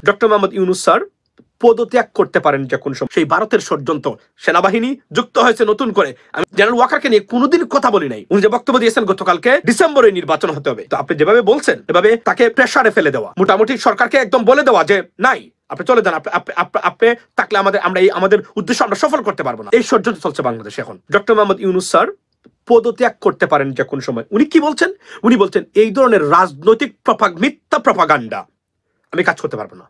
Doctor Muhammad Yunus sir পদত্যাগ করতে পারেন যে কোন সময়। সেই ভারতের ষড়যন্ত্র, সেনাবাহিনী যুক্ত হয়েছে নতুন করে। আমি জেনারেল ওয়াকারকে নিয়ে কোনোদিন কথা বলি নাই। উনি যে বক্তব্য দিয়েছেন গতকালকে ডিসেম্বরে নির্বাচন হতে হবে, তো আপনি যেভাবে বলছেন এভাবে তাকে প্রেসারে ফেলে দেওয়া, মোটামুটি সরকারকে একদম বলে দেওয়া যে নাই, আপনি চলে যান, আপনি থাকলে আমরা আমাদের উদ্দেশ্য আমরা সফল করতে পারবো না। এই ষড়যন্ত্র চলছে বাংলাদেশে এখন। ডক্টর মোহাম্মদ ইউনূস স্যার পদত্যাগ করতে পারেন যে কোন সময়। উনি কি বলছেন? উনি বলছেন এই ধরনের রাজনৈতিক মিথ্যা প্রপাগান্ডা আমি কাজ করতে পারবো না।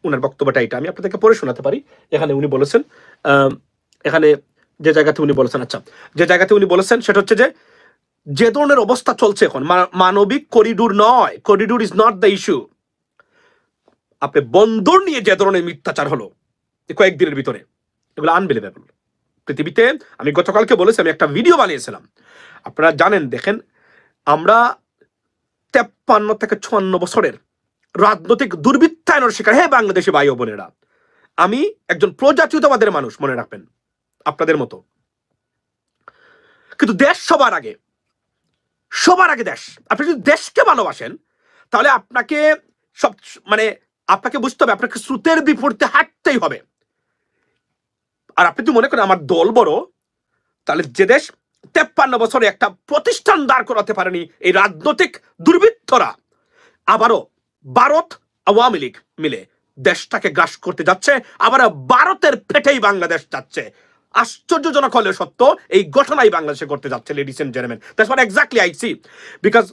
উনার বক্তব্যটা এটা আমি আপনাদেরকে পড়ে শোনাতে পারি। এখানে উনি বলেছেন, এখানে যে জায়গাতে উনি বলেছেন, আচ্ছা যে জায়গাতে উনি বলেছেন সেটা হচ্ছে যে ধরনের অবস্থা চলছে এখন, মানবিক করিডোর নয়, corridor is not the issue. আপনি বন্দর নিয়ে যে ধরনের মিথ্যাচার হলো কয়েকদিনের ভিতরে, এগুলো আনবিলিভেবল। পৃথিবীতে আমি গতকালকে বলেছি, আমি একটা ভিডিও বানিয়েছিলাম, আপনারা জানেন, দেখেন আমরা 53 থেকে 56 বছরের রাজনৈতিক দুর্বৃত্তায়নের শিকার। হ্যাঁ বাংলাদেশি ভাই ও বোনেরা, আমি একজন প্রজাতীয়তাবাদের মানুষ, মনে রাখবেন, আপনাদের মতো। কিন্তু দেশ সবার আগে, সবার আগে দেশ। আপনি যদি দেশকে ভালোবাসেন তাহলে আপনাকে আপনাকে বুঝতে হবে, আপনাকে স্রোতের বিপরীতে হাঁটতেই হবে। আর আপনি যদি মনে করেন আমার দল বড়, তাহলে যে দেশ 53 বছরে একটা প্রতিষ্ঠান দাঁড় করাতে পারেনি এই রাজনৈতিক দুর্বৃত্তরা, আবারও ভারত আওয়ামী লীগ মিলে দেশটাকে গ্রাস করতে যাচ্ছে, আবার ভারতের পেটেই বাংলাদেশ যাচ্ছে। আশ্চর্যজনক হলেও সত্য, এই ঘটনাই বাংলাদেশে করতে যাচ্ছে। Ladies and gentleman, that's what exactly I see. Because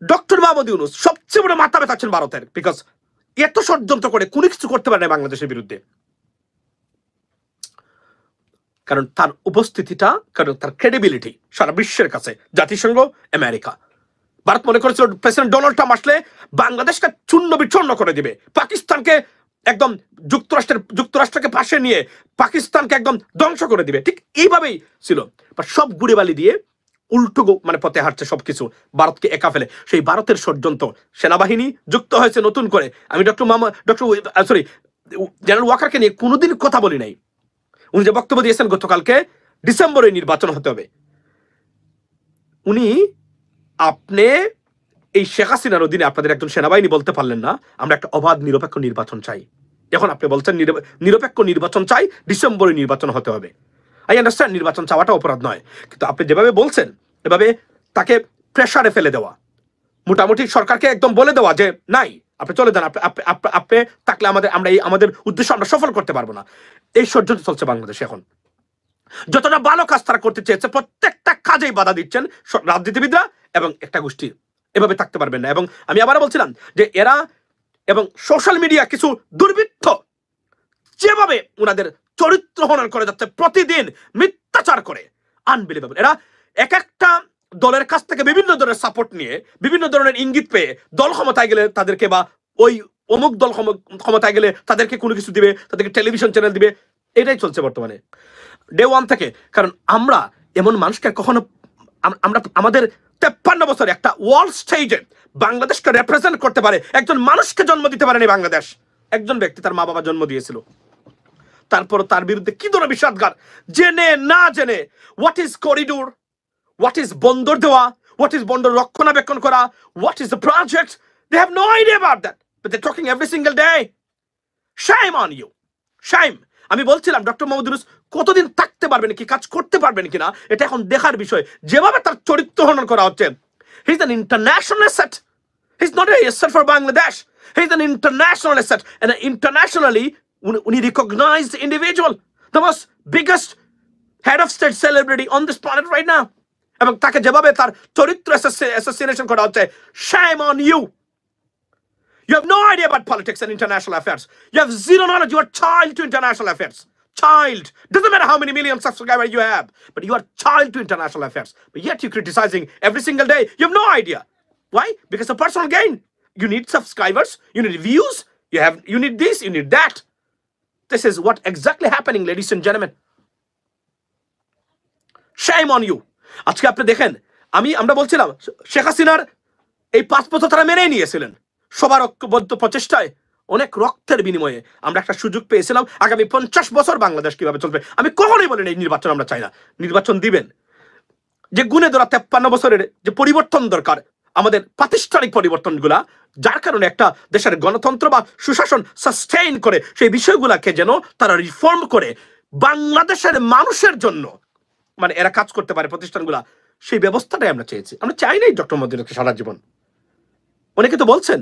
doctor Muhammad Yunus সবচেয়ে বড় মাথা ব্যথাচ্ছেন ভারতের, বিকজ এত ষড়যন্ত্র করে কোনো কিছু করতে পারে না বাংলাদেশের বিরুদ্ধে। কারণ তার উপস্থিতিটা, কারণ তার ক্রেডিবিলিটি সারা বিশ্বের কাছে, জাতিসংঘ, আমেরিকা। ভারত মনে করেছিল প্রেসিডেন্ট ডোনাল্ড ট্রাম্প আসলে বাংলাদেশকে চূর্ণ বিচূর্ণ করে দিবে, পাকিস্তানকে একদম যুক্তরাষ্ট্রকে পাশে নিয়ে পাকিস্তানকে একদম ধ্বংস করে দিবে। ঠিক এইভাবেই ছিল, সব গুড়িবালি দিয়ে উল্টো পথে হাঁটছে সবকিছু, ভারতকে একা ফেলে। সেই ভারতের ষড়যন্ত্র, সেনাবাহিনী যুক্ত হয়েছে নতুন করে। আমি জেনারেল ওয়াকারকে নিয়ে কোনোদিন কথা বলি নাই। উনি যে বক্তব্য দিয়েছেন গতকালকে ডিসেম্বরে নির্বাচন হতে হবে, উনি আপনি এই শেখ হাসিনার অধীনে আপনাদের একজন সেনাবাহিনী বলতে পারলেন না আমরা একটা অবাধ নিরপেক্ষ নির্বাচন চাই। এখন আপনি বলছেন নিরপেক্ষ নির্বাচন চাই, ডিসেম্বরে নির্বাচন হতে হবে। আই আন্ডারস্ট্যান্ড, নির্বাচন চাওয়াটা অপরাধ নয়, কিন্তু আপনি যেভাবে বলছেন এভাবে তাকে প্রেসারে ফেলে দেওয়া, মোটামুটি সরকারকে একদম বলে দেওয়া যে নাই, আপনি চলে যান, আপনি থাকলে আমাদের উদ্দেশ্য আমরা সফল করতে পারবো না। এই ষড়যন্ত্র চলছে বাংলাদেশে এখন। যতটা ভালো কাজ তারা করতে চেয়েছে প্রত্যেকটা কাজেই বাধা দিচ্ছেন রাজনীতিবিদরা এবং একটা গোষ্ঠী। এভাবে থাকতে পারবেন না। এবং আমি আবার বলছিলাম যে এরা এবং সোশ্যাল মিডিয়া কিছু দুর্বৃত্ত যেভাবে ওনাদের চরিত্র হনন করে যাচ্ছে, প্রতিদিন মিথ্যাচার করে, আনবিলিভেবল। এরা এক একটা দলের কাছ থেকে বিভিন্ন ধরনের সাপোর্ট নিয়ে, বিভিন্ন ধরনের ইঙ্গিত পেয়ে দল ক্ষমতায় গেলে তাদেরকে, বা ওই অমুক দল ক্ষমতায় গেলে তাদেরকে কোনো কিছু দিবে, তাদেরকে টেলিভিশন চ্যানেল দিবে। এটাই চলছে বর্তমানে ডে ওয়ান থেকে। কারণ আমরা এমন মানুষকে কখনো, আমরা আমাদের 53 বছরে একটা ওয়ার্ল্ড স্টেজে বাংলাদেশকে রিপ্রেজেন্ট করতে পারে একজন মানুষকে জন্ম দিতে পারেনি বাংলাদেশ। একজন ব্যক্তি, তার মা বাবা জন্ম দিয়েছিল, তারপর তার বিরুদ্ধে কি ধরনের বিষাদগার, জেনে না জেনে, what is corridor, what is বন্দর দেওয়া, হোয়াট ইজ বন্দর রক্ষণাবেক্ষণ করা, what is the project, they have no idea about that, but they talking every single day. Shame on you, shame. আমি বলছিলাম ডক্টর মোহাম্মদ ইউনূস কতদিন থাকতে পারবেন, কি কাজ করতে পারবেন কিনা, এটা এখন দেখার বিষয়। যেভাবে তার চরিত্র হনন করা হচ্ছে, he is an international asset, he is not a asset for Bangladesh, he is an international asset, and internationally উনি recognised individual, the most biggest head of state celebrity on this planet right now. এবং তাকে যেভাবে তার চরিত্র assassination করা হচ্ছে, shame on you. You have no idea about politics and international affairs. You have zero knowledge. You are child to international affairs. Child. Doesn't matter how many millions subscribers you have, but you are child to international affairs. But yet you're criticizing every single day. You have no idea. Why? Because of personal gain. You need subscribers. You need views. You need this. You need that. This is what exactly happening, ladies and gentlemen. Shame on you. আজকে আপনি দেখেন, আমরা বলছিলাম শেখ হাসিনার এই 5 বছর তারা মেনে নিয়েছিলেন সবার ঐক্যবদ্ধ প্রচেষ্টায়, অনেক রক্তের বিনিময়ে আমরা একটা সুযোগ পেয়েছিলাম আগামী 50 বছর বাংলাদেশ কিভাবে চলবে। আমি কখনোই বলি না এই নির্বাচন আমরা চাই না, নির্বাচন দিবেন। যে গুণে ধরা 53 বছরের যে পরিবর্তন দরকার, আমাদের প্রাতিষ্ঠানিক পরিবর্তনগুলা, যার কারণে একটা দেশের গণতন্ত্র বা সুশাসন সাস্টেইন করে, সেই বিষয়গুলাকে যেন তারা রিফর্ম করে বাংলাদেশের মানুষের জন্য মানে এরা কাজ করতে পারে প্রতিষ্ঠানগুলা, সেই ব্যবস্থাটাই আমরা চেয়েছি। আমরা চাই নাই ডক্টর মোহাম্মদ সারা জীবন। অনেকে তো বলছেন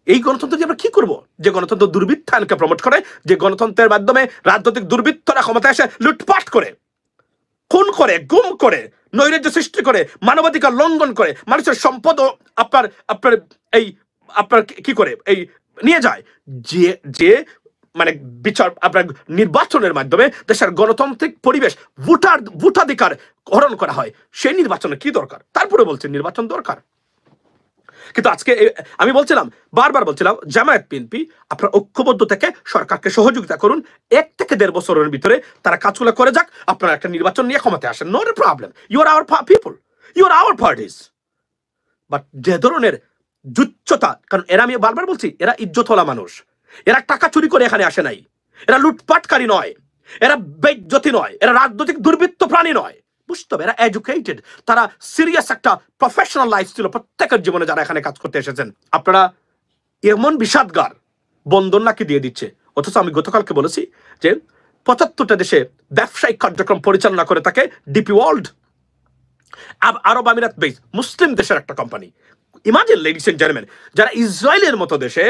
এই গণতন্ত্র দিয়ে আমরা কি করবো, যে গণতন্ত্র দুর্বৃত্তায়নকে প্রমোট করে, যে গণতন্ত্রের মাধ্যমে রাজনৈতিক দুর্বৃত্তরা ক্ষমতায় এসে লুটপাট করে, খুন করে, গুম করে, নৈরাজ্য সৃষ্টি করে, মানবাধিকার লঙ্ঘন করে, মানুষের সম্পদ আপনার আপনার এই আপনার কি করে এই নিয়ে যায়, যে যে মানে বিচার আপনার নির্বাচনের মাধ্যমে দেশের গণতান্ত্রিক পরিবেশ ভোটাধিকার হরণ করা হয়, সেই নির্বাচনে কি দরকার? তারপরে বলছে নির্বাচন দরকার। কিন্তু আজকে আমি বলছিলাম, বারবার বলছিলাম, জামায়াত বিএনপি আপনারা ঐক্যবদ্ধ থেকে সরকারকে সহযোগিতা করুন, 1 থেকে 1.5 বছরের ভিতরে তারা কাজগুলো করে যাক, আপনারা একটা নির্বাচন নিয়ে ক্ষমতায় আসেন, not a problem, you are our people, you are our parties. But যে ধরনের জুচ্চতা, কারণ এরা, আমি বারবার বলছি, এরা ইজ্জতওয়ালা মানুষ, এরা টাকা চুরি করে এখানে আসে নাই, এরা লুটপাটকারী নয়, এরা বেজ্জতি নয়, এরা রাজনৈতিক দুর্বৃত্ত প্রাণী নয়, বুঝতে হবে, এরা এডুকেটেড, তারা সিরিয়াস একটা প্রফেশনাল লাইফ ছিল প্রত্যেকের জীবনে যারা এখানে কাজ করতে এসেছেন। আপনারা এমন বিষাদগার বন্দর নাকি দিয়ে দিচ্ছে, অথচ আমি গতকালকে বলেছি যে 75টা দেশে ব্যবসায়িক কার্যক্রম পরিচালনা করে থাকে ডিপি ওয়ার্ল্ড, আরব আমিরাত বেস, মুসলিম দেশের একটা company. Imagine ladies and gentleman, যারা ইসরায়েলের মতো দেশে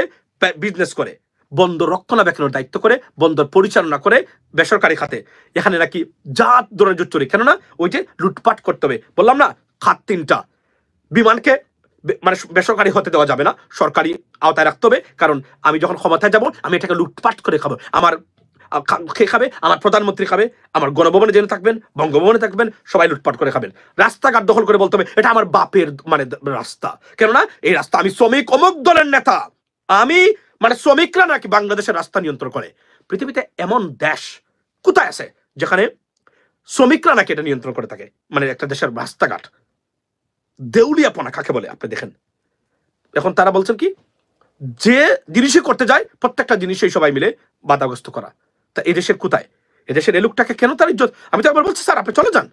বিজনেস করে, বন্দর রক্ষণাবেক্ষণের দায়িত্ব করে, বন্দর পরিচালনা করে বেসরকারি খাতে, এখানে নাকি জাত ধরনের জুচ্চুরি, কেননা ওই যে লুটপাট করতে হবে, বললাম না, খাত 3টা, বিমানকে মানে বেসরকারি হতে দেওয়া যাবে না, সরকারি আওতায় রাখতে হবে, কারণ আমি যখন ক্ষমতায় যাব আমি এটাকে লুটপাট করে খাবো, আমার খেয়ে খাবে, আমার প্রধানমন্ত্রী খাবে, আমার গণভবনে জেনে থাকবেন, বঙ্গভবনে থাকবেন, সবাই লুটপাট করে খাবেন, রাস্তাঘাট দখল করে বলতে হবে এটা আমার বাপের মানে রাস্তা, কেননা এই রাস্তা, আমি শ্রমিক অমুক দলের নেতা, আমি মানে শ্রমিকরা নাকি বাংলাদেশের রাস্তা নিয়ন্ত্রণ করে। পৃথিবীতে এমন দেশ কোথায় আছে যেখানে শ্রমিকরা নাকি এটা নিয়ন্ত্রণ করে থাকে? মানে একটা দেশের রাস্তাঘাট দেউলিয়াপনা কাকে বলে আপনি দেখেন। এখন তারা বলছেন কি, যে জিনিসই করতে যায় প্রত্যেকটা জিনিসই সবাই মিলে বাধাগ্রস্ত করা। তা এদেশের কোথায়? এদেশের এই লোকটাকে কেন তার ইজ্জত? আমি তো একবার বলছি স্যার আপনি চলে যান,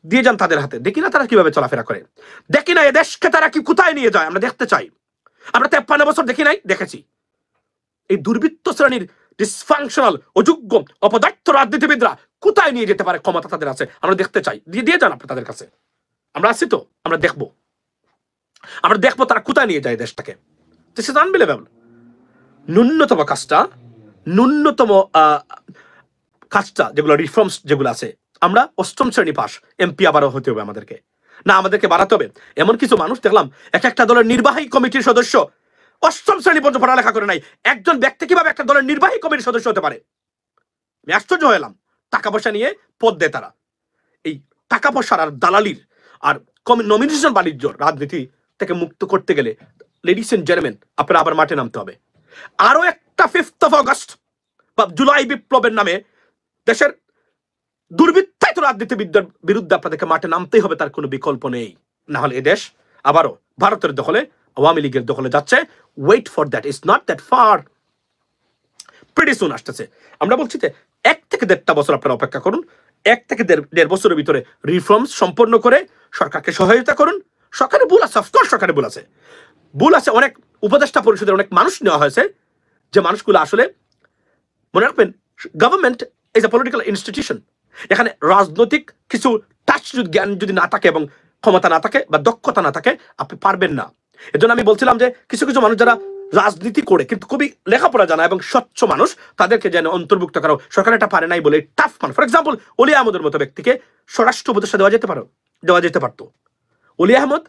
দিয়ে যান তাদের হাতে, দেখি না তারা কিভাবে চলাফেরা করে, দেখি না এদেশকে তারা কি কোথায় নিয়ে যায়, আমরা দেখতে চাই। আমরা 53 বছর দেখি নাই, দেখেছি এই দুর্বৃত্ত শ্রেণীর ডিসফাংশনাল অযোগ্য অপদার্থ রাজনীতিবিদরা কোথায় নিয়ে যেতে পারে, ক্ষমতা তাদের আছে, আমরা দেখতে চাই, দিয়ে যান আপনি তাদের কাছে, আমরা আছি তো, আমরা দেখবো তারা কোথায় নিয়ে যায় দেশটাকে। This is unbelievable. ন্যূনতম কাজটা যেগুলো রিফর্মস যেগুলো আছে, আমরা 8ম শ্রেণী পাস, এমপি আবারও হতে হবে আমাদেরকে, না আমাদেরকে বাড়াতে হবে। এমন কিছু মানুষ দেখলাম এক একটা দলের নির্বাহী কমিটির সদস্য 8ম শ্রেণী পর্যন্ত পড়ালেখা করে নাই। একজন ব্যক্তি কিভাবে একটা দলের নির্বাহী কমিটির সদস্য হতে পারে? আমি আশ্চর্য হয়ে এলাম। টাকা পয়সা নিয়ে পদ দেয় তারা। এই টাকা পয়সার আর দালালির আর নমিনেশন বাণিজ্য রাজনীতি থেকে মুক্ত করতে গেলে লেডিস এন্ড জেন্টলম্যান আপনারা আবার মাঠে নামতে হবে। আরো একটা 5th of August বা জুলাই বিপ্লবের নামে দেশের দুর্বৃত্তায়িত রাজনীতিবিদদের বিরুদ্ধে আপনাদেরকে মাঠে নামতেই হবে, তার কোনো বিকল্প নেই। না হলে এদেশ আবারও ভারতের দখলে, আওয়ামী লীগের দখলে যাচ্ছে। Wait for that, it's not that far, pretty soon আসতেছে। আমরা বলছি যে 1 থেকে 1.5টা বছর আপনারা অপেক্ষা করুন, 1 থেকে 1.5 বছরের ভিতরে রিফর্মস সম্পন্ন করে সরকারকে সহায়তা করুন। সরকারের ভুল আছে, অফকোর্স সরকারের ভুল আছে, অনেক উপদেষ্টা পরিষদের অনেক মানুষ নেওয়া হয়েছে, যে মানুষগুলো আসলে, মনে রাখবেন, government is a political institution. এখানে রাজনৈতিক কিছু টাচ জ্ঞান যদি না থাকে এবং ক্ষমতা না থাকে বা দক্ষতা না থাকে, আপনি পারবেন না। এজন্য আমি বলছিলাম যে কিছু কিছু মানুষ যারা রাজনীতি করে কিন্তু খুবই লেখাপড়া জানা এবং স্বচ্ছ মানুষ, তাদেরকে যেন অন্তর্ভুক্ত করা। সরকার এটা পারে নাই বলে টাফ মানুষ, ফর এক্সাম্পল অলি আহমদের মতো ব্যক্তিকে স্বরাষ্ট্র উপদেষ্টা দেওয়া যেতে পারতো। অলি আহমদ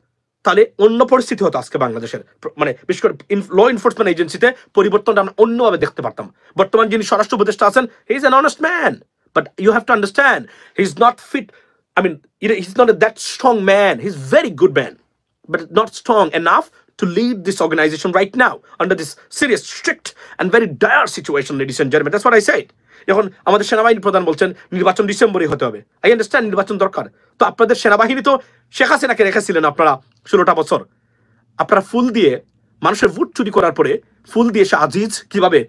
তাহলে অন্য পরিস্থিতি হতো আজকে বাংলাদেশের, মানে বিশেষ করে ল এনফোর্সমেন্ট এজেন্সিতে পরিবর্তনটা আমরা অন্যভাবে দেখতে পারতাম। বর্তমান যিনি স্বরাষ্ট্র উপদেষ্টা আছেন, he is an honest man, but you have to understand he is not fit, I mean, he's not that strong man. He's very good man, but not strong enough to lead this organization right now under this serious, strict, and very dire situation, ladies and gentlemen. That's what I said. এখন আমাদের সেনাবাহিনী প্রধান বলছেন নির্বাচন ডিসেম্বরে হতে হবে। I understand নির্বাচন দরকার, তো আপনাদের সেনাবাহিনী তো শেখ হাসিনাকে রেখেছিলেন আপনারা 16টা বছর। আপনারা ফুল দিয়ে মানুষের ভোট চুরি করার পরে ফুল দিয়ে সে আজিজ কিভাবে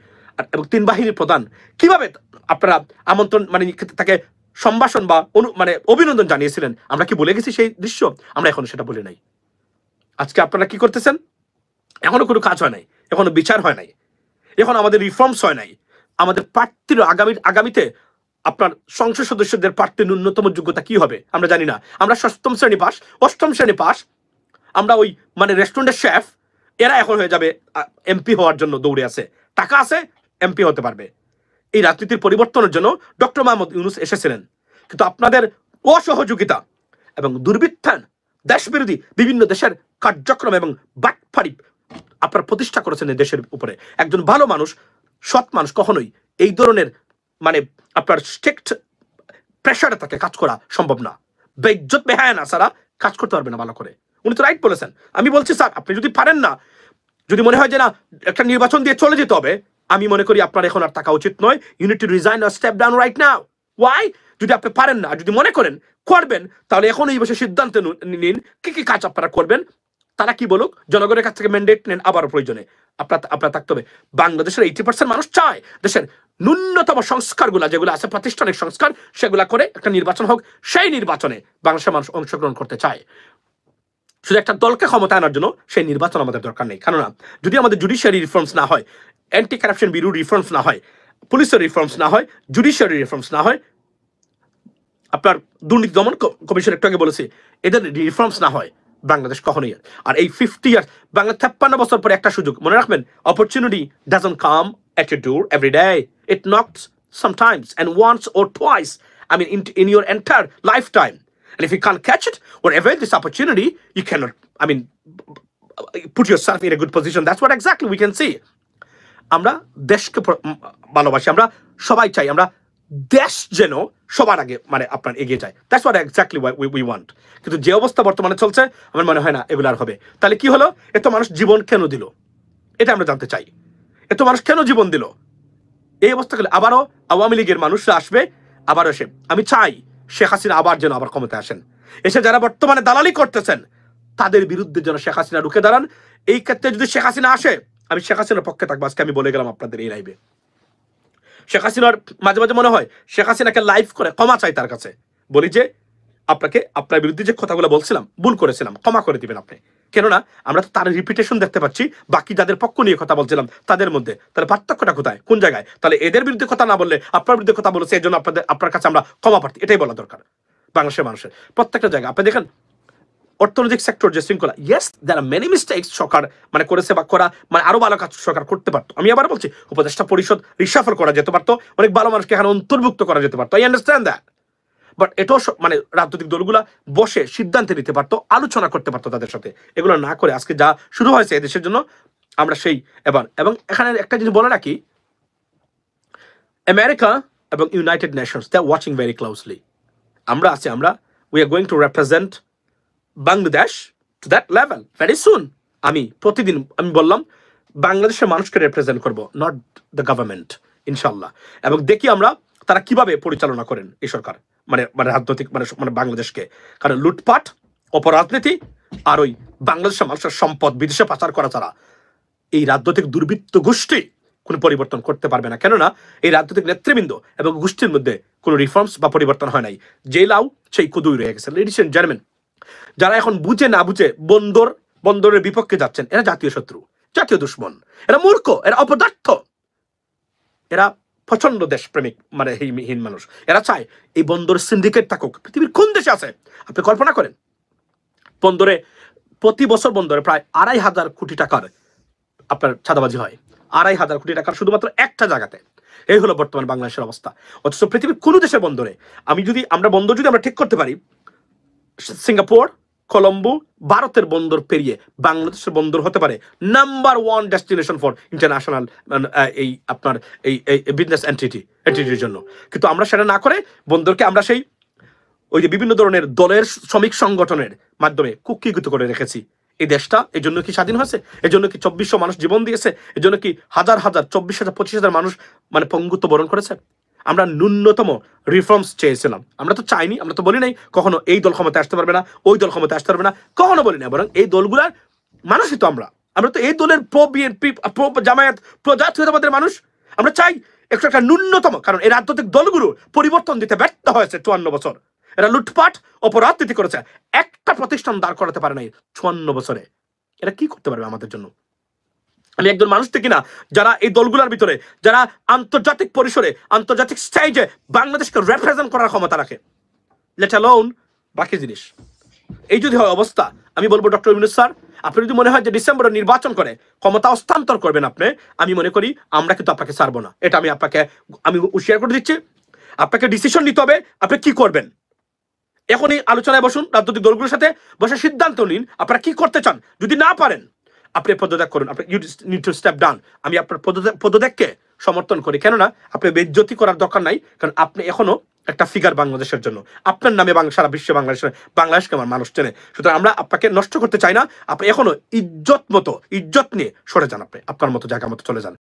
এবং 3 বাহিনীর প্রধান কিভাবে আপনারা আমন্ত্রণ মানে তাকে সম্ভাষণ বা মানে অভিনন্দন জানিয়েছিলেন, আমরা কি বলে গেছি সেই দৃশ্য? আমরা এখনো সেটা বলে নাই। আজকে আপনারা কি করতেছেন? এখনো কোনো কাজ হয় নাই, এখনো বিচার হয় নাই, এখন আমাদের রিফর্মস হয় নাই। আমাদের প্রার্থীর আগামীতে আপনার সংসদ সদস্যদের প্রার্থীর ন্যূনতম যোগ্যতা কি হবে আমরা জানি না। আমরা ষষ্ঠম শ্রেণী পাস, অষ্টম শ্রেণী পাস, আমরা ওই মানে রেস্টুরেন্টের শেফ, এরা এখন হয়ে যাবে এমপি হওয়ার জন্য দৌড়ে আছে, টাকা আছে এমপি হতে পারবে। এই রাজনীতির পরিবর্তনের জন্য ডক্টর মোহাম্মদ ইউনূস এসেছিলেন, কিন্তু আপনাদের অসহযোগিতা এবং দুর্বৃত্তায়ন, দেশবিরোধী বিভিন্ন দেশের কার্যক্রম এবং বাটপাড়ি আপনার প্রতিষ্ঠা করেছেন এই দেশের উপরে। একজন ভালো মানুষ, সৎ মানুষ কখনোই এই ধরনের মানে আপনার স্ট্রিক্ট প্রেশারে তাকে কাজ করা সম্ভব না। বেইজ্জত বেহায়া ছাড়া কাজ করতে পারবে না ভালো করে। উনি তো রাইট বলেছেন। আমি বলছি স্যার, আপনি যদি পারেন না, যদি মনে হয় যে না একটা নির্বাচন দিয়ে চলে যেতে হবে, আমি মনে করি আপনার এখন আর থাকা উচিত নয়। You need to resign or step down right now. Why? যদি আপনি পারেন না, যদি মনে করেন করবেন, তাহলে এখন এই বসে সিদ্ধান্ত নিন কি কি কাজ আপনারা করবেন। তারা কি বলুক, জনগণের কাছ থেকে ম্যান্ডেট নেন, আবারও প্রয়োজনে আপনার থাকতে হবে। বাংলাদেশের 80% মানুষ চায় দেশের ন্যূনতম সংস্কারগুলা যেগুলো আছে, প্রাতিষ্ঠানিক সংস্কার, সেগুলা করে একটা নির্বাচন হোক। সেই নির্বাচনে বাংলাদেশের মানুষ অংশগ্রহণ করতে চায়। শুধু একটা দলকে ক্ষমতা আনার জন্য সেই নির্বাচন আমাদের দরকার নেই। কেননা যদি আমাদের জুডিশিয়ারি রিফর্মস না হয়, অ্যান্টি কারাপশন ব্যুরো রিফর্মস না হয়, পুলিশের রিফর্মস না হয়, জুডিশিয়ারি রিফর্মস না হয়, আপনার দুর্নীতি দমন কমিশন একটু আগে বলেছি, এদের রিফর্মস না হয়, বাংলাদেশ কখনোই। আর এই 50 ইয়ার্স, বাংলা 53 বছর পরে একটা সুযোগ মনে রাখবেন, opportunity doesn't come at your door every day. It knocks sometimes and once or twice, I mean in your entire lifetime. And if you can't catch it or avail this opportunity, you cannot, I mean, put yourself in a good position. That's what exactly we can see. আমরা দেশকে ভালোবাসি, আমরা সবাই চাই আমরা দেশ যেন সবার আগে মানে আপনার এগিয়ে যায়। That's what exactly we want. কিন্তু যে অবস্থা বর্তমানে চলছে আমার মনে হয় না এগুলো আর হবে। তাহলে কি হলো? এত মানুষ জীবন কেন দিল, এটা আমরা জানতে চাই। এত মানুষ কেন জীবন দিল? এই অবস্থা গেলে আবারও আওয়ামী লীগের মানুষরা আসবে, আবার এসে আমি চাই শেখ হাসিনা আবার যেন আবার ক্ষমতায় আসেন, এসে যারা বর্তমানে দালালি করতেছেন তাদের বিরুদ্ধে যেন শেখ হাসিনা রুখে দাঁড়ান। এই ক্ষেত্রে যদি শেখ হাসিনা আসে, আমি শেখ হাসিনার পক্ষে থাকবো। আজকে আমি বলে গেলাম আপনাদের এই লাইভে। শেখ হাসিনার মাঝে মাঝে মনে হয় শেখ হাসিনাকে লাইভ করে ক্ষমা চাই তার কাছে, বলি যে আপনাকে আপনার বিরুদ্ধে যে কথাগুলো বলছিলাম ভুল করেছিলাম, ক্ষমা করে দিবেন আপনি। কেননা আমরা তো তার রিপিটেশন দেখতে পাচ্ছি বাকি যাদের পক্ষ নিয়ে কথা বলছিলাম তাদের মধ্যে। তাহলে পার্থক্যটা কোথায়, কোন জায়গায়? তাহলে এদের বিরুদ্ধে কথা না বললে আপনার বিরুদ্ধে কথা বলেছে, এই জন্য আপনার কাছে আমরা ক্ষমা প্রার্থী, এটাই বলা দরকার বাংলাদেশের মানুষের প্রত্যেকটা জায়গায়। আপনি দেখেন অর্থনৈতিক সেক্টর যে শৃঙ্খলা, yes there are many mistakes সরকার মানে করেছে বা করা মানে আরো ভালো কাজ সরকার করতে পারতো। আমি আবার বলছি উপদেষ্টা পরিষদ রিসাফল করা যেতে পারতো, অনেক ভালো মানুষকে এখানে অন্তর্ভুক্ত করা যেতে পারতো। আই আন্ডারস্ট্যান্ড দ্যাট, বাট এটাও মানে রাজনৈতিক দলগুলা বসে সিদ্ধান্ত নিতে পারতো, আলোচনা করতে পারতো তাদের সাথে। এগুলো না করে আজকে যা শুরু হয়েছে এদেশের জন্য আমরা সেই এবং এখানে একটা জিনিস বলে রাখি, আমেরিকা এবং United Nations they are watching very closely. আমরা আছি, আমরা we are going to represent Bangladesh to that level very soon. আমি প্রতিদিন আমি বললাম বাংলাদেশের মানুষকে রিপ্রেজেন্ট করব, নট দ্য গভর্নমেন্ট, ইনশাল্লাহ। এবং দেখি আমরা তারা কিভাবে পরিচালনা করেন এই সরকার, মানে রাজনৈতিক মানে বাংলাদেশকে। কারণ লুটপাট, অপরাজনীতি আর ওই বাংলাদেশের মানুষের সম্পদ বিদেশে পাচার করা ছাড়া এই রাজনৈতিক দুর্বৃত্ত গোষ্ঠী কোনো পরিবর্তন করতে পারবে না। কেননা এই রাজনৈতিক নেতৃবৃন্দ এবং গোষ্ঠীর মধ্যে কোনো রিফর্মস বা পরিবর্তন হয় নাই। যে লাউ সেই কুদুই রয়ে গেছে। লেডিস এন্ড জেন্টলম্যান, যারা এখন বুঝে না বুঝে বন্দরের বিপক্ষে যাচ্ছেন, এরা জাতীয় শত্রু, জাতীয় দুশ্মন, এরা মূর্খ, এরা অপদার্থ, এরা প্রচন্ড দেশপ্রেমিক মানে হীন মানুষ। এরা চায় এই বন্দর সিন্ডিকেট থাকুক। পৃথিবীর কোন দেশে আছে আপনি কল্পনা করেন? বন্দরে প্রতি বছর বন্দরে প্রায় ২৫০০ কোটি টাকার আপনার চাঁদাবাজি হয়। ২৫০০ কোটি টাকার শুধুমাত্র একটা জায়গাতে। এই হলো বর্তমান বাংলাদেশের অবস্থা। অথচ পৃথিবীর কোন দেশের বন্দরে আমরা বন্দর যদি আমরা ঠিক করতে পারি, সিঙ্গাপুর, কলম্বো, ভারতের বন্দর পেরিয়ে বাংলাদেশের বন্দর হতে পারে নাম্বার 1 ডেস্টিনেশন ফর ইন্টারন্যাশনাল এই আপনার এই বিজনেস এন্টিটির জন্য। কিন্তু আমরা সেটা না করে বন্দরকে আমরা সেই ওই যে বিভিন্ন ধরনের দলের শ্রমিক সংগঠনের মাধ্যমে কুক্ষিগত করে রেখেছি। এই দেশটা এই জন্য কি স্বাধীন হয়েছে? এই জন্য কি ২৪০০ মানুষ জীবন দিয়েছে? এই জন্য কি হাজার ২৪,০০০ ২৫,০০০ মানুষ মানে পঙ্গুত্ব বরণ করেছে? আমরা ন্যূনতম রিফর্মস চেয়েছিলাম। আমরা তো চাইনি, আমরা তো বলি নাই কখনো এই দল ক্ষমতায় আসতে পারবে না, ওই দল ক্ষমতায় আসতে পারবে না, কখনো বলি না। বরং এই দলগুলার মানুষই তো আমরা তো এই দলের pro BNP, pro Jamaat, pro জাতীয়তাবাদের মানুষ। আমরা চাই একটা ন্যূনতম, কারণ এই রাজনৈতিক দলগুলো পরিবর্তন দিতে ব্যর্থ হয়েছে ৫৪ বছর। এরা লুটপাট, অপরাজনীতি করেছে, একটা প্রতিষ্ঠান দাঁড় করাতে পারে নাই ৫৪ বছরে। এরা কি করতে পারবে আমাদের জন্য? আমি একজন মানুষ থেকে না যারা এই দলগুলোর ভিতরে, যারা আন্তর্জাতিক পরিসরে, আন্তর্জাতিক স্টেজে বাংলাদেশকে রিপ্রেজেন্ট করার ক্ষমতা রাখে, লেট অ্যালোন বাকি জিনিস। এই যদি হয় অবস্থা, আমি বলবো ডক্টর ইউনূস স্যার, আপনি যদি মনে হয় যে ডিসেম্বরে নির্বাচন করে ক্ষমতা হস্তান্তর করবেন আপনি, আমি মনে করি আমরা কিন্তু আপনাকে ছাড়বো না। এটা আমি শেয়ার করে দিচ্ছি। আপনাকে ডিসিশন নিতে হবে আপনি কি করবেন। এখনই আলোচনায় বসুন, রাজনৈতিক দলগুলোর সাথে বসে সিদ্ধান্ত নিন আপনারা কি করতে চান। যদি না পারেন আপনি পদত্যাগ করুন, আপনি you need to step down. আমি আপনার পদত্যাগকে সমর্থন করি, কেননা আপনি বেজ্জতি করার দরকার নাই, কারণ আপনি এখনো একটা ফিগার বাংলাদেশের জন্য। আপনার নামে সারা বিশ্বে বাংলাদেশকে আমার মানুষ চেনে। সুতরাং আমরা আপনাকে নষ্ট করতে চাই না। আপনি এখনো ইজ্জত নিয়ে সরে যান, আপনি আপনার মতো জায়গা মতো চলে যান।